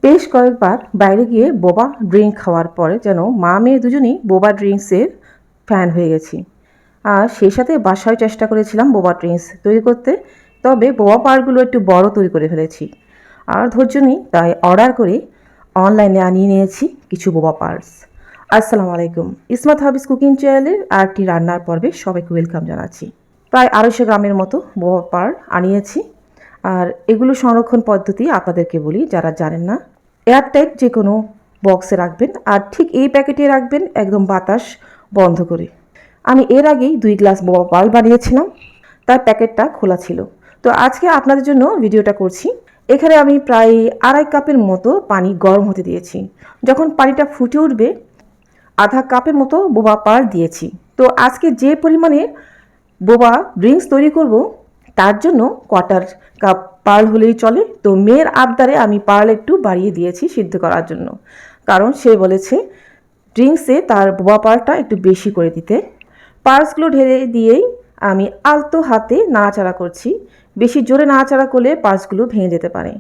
বেশ কয়েকবার বাইরে গিয়ে বোবা ড্রিঙ্ক খাওয়ার পরে যেন মা মেয়ে দুজনেই বোবা ড্রিঙ্কসের ফ্যান হয়ে গেছি। আর সেই সাথে বাসায় চেষ্টা করেছিলাম বোবা ড্রিঙ্কস তৈরি করতে, তবে বোবা পারগুলো একটু বড় তৈরি করে ফেলেছি। আর ধৈর্য নেই, তাই অর্ডার করে অনলাইনে আনিয়ে নিয়েছি কিছু বোবা পার্স। আসসালামু আলাইকুম, ইসমাত হাবিজ কুকিং চ্যানেলের আরেকটি রান্নার পর্বে সবাইকে ওয়েলকাম জানাচ্ছি। প্রায় 250 গ্রামের মতো বোবা পার আনিয়েছি। আর এগুলো সংরক্ষণ পদ্ধতি আপনাদেরকে বলি যারা জানেন না। এয়ারটাইট যে কোনো বক্সে রাখবেন, আর ঠিক এই প্যাকেটে রাখবেন একদম বাতাস বন্ধ করে। আমি এর আগেই 2 গ্লাস বোবা পাল বানিয়েছিলাম, তার প্যাকেটটা খোলা ছিল। তো আজকে আপনাদের জন্য ভিডিওটা করছি। এখানে আমি প্রায় 2.5 কাপের মতো পানি গরম হতে দিয়েছি। যখন পানিটা ফুটে উঠবে, আধা কাপের মতো বোবা পাল দিয়েছি। তো আজকে যে পরিমাণে বোবা ড্রিঙ্কস তৈরি করব, তার জন্য কোয়ার্টার কাপ পার্ল হলেই চলে। তো মেয়ের আবদারে আমি পার্ল একটু বাড়িয়ে দিয়েছি সিদ্ধ করার জন্য, কারণ সে বলেছে ড্রিঙ্কসে তার বোবা পার্লটা একটু বেশি করে দিতে। পার্লসগুলো ঢেলে দিয়েই আমি আলতো হাতে নাড়াচাড়া করছি। বেশি জোরে নাড়াচাড়া করলে পার্লসগুলো ভেঙে যেতে পারে,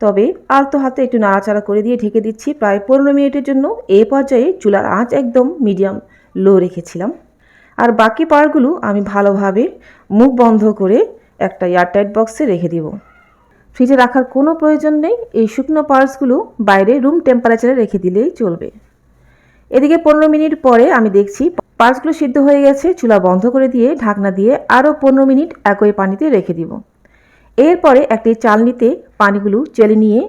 তবে আলতো হাতে একটু নাড়াচাড়া করে দিয়ে ঢেকে দিচ্ছি প্রায় 15 মিনিটের জন্য। এই পর্যায়ে চুলার আঁচ একদম মিডিয়াম লো রেখেছিলাম। আর বাকি পার্টগুলো আমি ভালোভাবে মুখ বন্ধ করে একটা এয়ারটাইট বক্সে রেখে দিব। ফ্রিজে রাখার কোনো প্রয়োজন নেই, এই শুকনো পার্টসগুলো বাইরে রুম টেম্পারেচারে রেখে দিলেই চলবে। এদিকে 15 মিনিট পরে আমি দেখছি পার্টসগুলো সিদ্ধ হয়ে গেছে। চুলা বন্ধ করে দিয়ে ঢাকনা দিয়ে আরও 15 মিনিট একই পানিতে রেখে দিব। এরপরে একটি চালনিতে পানিগুলো চেলে নিয়ে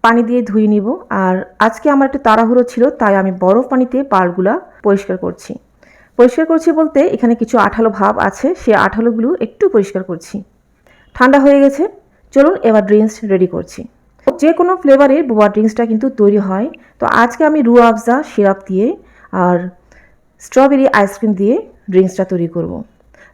পানি দিয়ে ধুয়ে নিব। আর আজকে আমার একটু তাড়াহুড়ো ছিল, তাই আমি বরফ পানিতে পার্টগুলো পরিষ্কার করছি। বলতে এখানে কিছু আঠালো ভাব আছে, সে আঠালোগুলো একটু পরিষ্কার করছি। ঠান্ডা হয়ে গেছে, চলুন এবার ড্রিঙ্কস রেডি করছি। যে কোনো ফ্লেভারের বোবা ড্রিঙ্কসটা কিন্তু তৈরি হয়। তো আজকে আমি রুহ আফজা সিরাপ দিয়ে আর স্ট্রবেরি আইসক্রিম দিয়ে ড্রিঙ্কসটা তৈরি করব।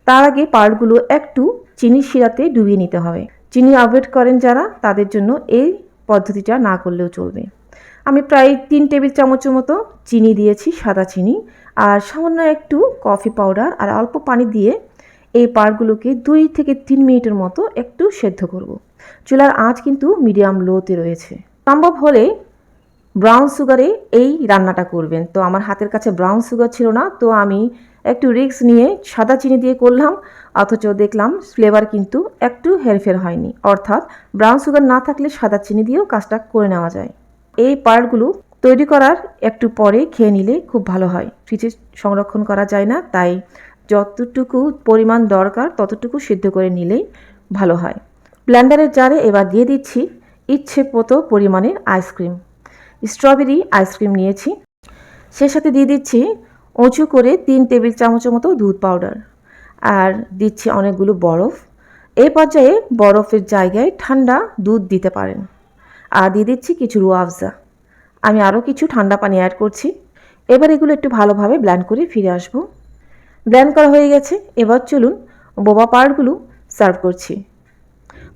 তার আগে পার্টগুলো একটু চিনির শিরাতে ডুবিয়ে নিতে হবে। চিনি অ্যাভয়েড করেন যারা, তাদের জন্য এই পদ্ধতিটা না করলেও চলবে। আমি প্রায় 3 টেবিল চামচের মতো চিনি দিয়েছি, সাদা চিনি, আর সামান্য একটু কফি পাউডার আর অল্প পানি দিয়ে এই পার্টগুলোকে 2 থেকে 3 মিনিটের মতো একটু সেদ্ধ করব। চুলার আঁচ কিন্তু মিডিয়াম লোতে রয়েছে। সম্ভব হলে ব্রাউন সুগারে এই রান্নাটা করবেন। তো আমার হাতের কাছে ব্রাউন সুগার ছিল না, তো আমি একটু রিস্ক নিয়ে সাদা চিনি দিয়ে করলাম। অথচ দেখলাম ফ্লেভার কিন্তু একটু হেরফের হয়নি, অর্থাৎ ব্রাউন সুগার না থাকলে সাদা চিনি দিয়েও কাজটা করে নেওয়া যায়। এই পার্টগুলো তৈরি করার একটু পরে খেয়ে নিলে খুব ভালো হয়, ফ্রিজে সংরক্ষণ করা যায় না, তাই যতটুকু পরিমাণ দরকার ততটুকু সিদ্ধ করে নিলেই ভালো হয়। ব্লেন্ডারের জারে এবার দিয়ে দিচ্ছি ইচ্ছে মতো পরিমাণের আইসক্রিম। স্ট্রবেরি আইসক্রিম নিয়েছি, সে সাথে দিয়ে দিচ্ছি উঁচু করে 3 টেবিল চামচের মতো দুধ পাউডার, আর দিচ্ছি অনেকগুলো বরফ। এই পর্যায়ে বরফের জায়গায় ঠান্ডা দুধ দিতে পারেন। আর দিয়ে দিচ্ছি কিছু রুহ আফজা। আমি আরও কিছু ঠান্ডা পানি অ্যাড করছি। এবার এগুলো একটু ভালোভাবে ব্লেন্ড করে ফিরে আসবো। ব্লেন্ড করা হয়ে গেছে, এবার চলুন বোবা পার্টগুলো সার্ভ করছি।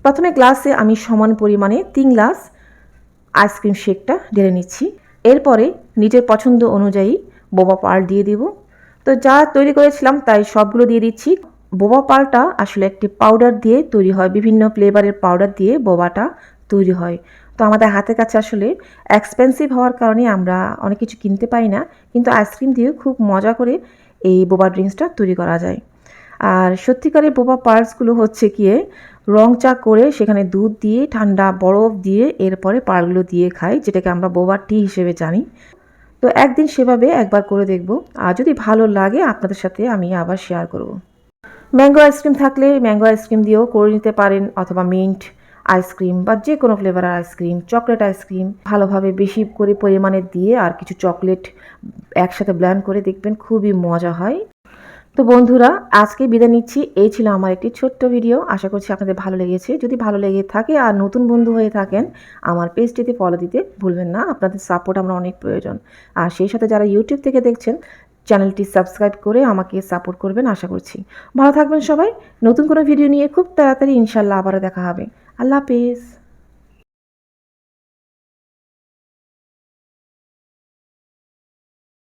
প্রথমে গ্লাসে আমি সমান পরিমাণে 3 গ্লাস আইসক্রিম শেকটা ঢেলে নিচ্ছি। এরপরে নিজের পছন্দ অনুযায়ী বোবা পার্ট দিয়ে দিব। তো যা তৈরি করেছিলাম তাই সবগুলো দিয়ে দিচ্ছি। বোবা পার্টটা আসলে একটি পাউডার দিয়ে তৈরি হয়, বিভিন্ন ফ্লেভারের পাউডার দিয়ে বোবাটা তৈরি হয়। তো আমাদের হাতের কাছে আসলে এক্সপেন্সিভ হওয়ার কারণে আমরা অনেক কিছু কিনতে পাই না, কিন্তু আইসক্রিম দিয়ে খুব মজা করে এই বোবা ড্রিঙ্কসটা তৈরি করা যায়। আর সত্যিকারের বোবা পার্লসগুলো হচ্ছে গিয়ে রং চা করে সেখানে দুধ দিয়ে ঠান্ডা বরফ দিয়ে এরপরে পার্লগুলো দিয়ে খাই, যেটাকে আমরা বোবা টি হিসেবে জানি। তো একদিন সেভাবে একবার করে দেখব, আর যদি ভালো লাগে আপনাদের সাথে আমি আবার শেয়ার করব। ম্যাঙ্গো আইসক্রিম থাকলে ম্যাঙ্গো আইসক্রিম দিয়েও করে নিতে পারেন, অথবা মিন্ট আইসক্রিম বা যে কোনো ফ্লেভারের আইসক্রিম, চকলেট আইসক্রিম ভালোভাবে বেশি করে পরিমাণে দিয়ে আর কিছু চকলেট একসাথে ব্লেন্ড করে দেখবেন খুবই মজা হয়। তো বন্ধুরা, আজকে বিদায় নিচ্ছি। এই ছিল আমার একটি ছোট্ট ভিডিও, আশা করছি আপনাদের ভালো লেগেছে। যদি ভালো লেগে থাকে আর নতুন বন্ধু হয়ে থাকেন, আমার পেজটিতে ফলো দিতে ভুলবেন না, আপনাদের সাপোর্ট আমার অনেক প্রয়োজন। আর সেই সাথে যারা ইউটিউব থেকে দেখছেন, চ্যানেলটি সাবস্ক্রাইব করে আমাকে সাপোর্ট করবেন আশা করছি। ভালো থাকবেন সবাই। নতুন কোনো ভিডিও নিয়ে খুব তাড়াতাড়ি ইনশাল্লাহ আবারও দেখা হবে। আল্লাহ হাফেজ।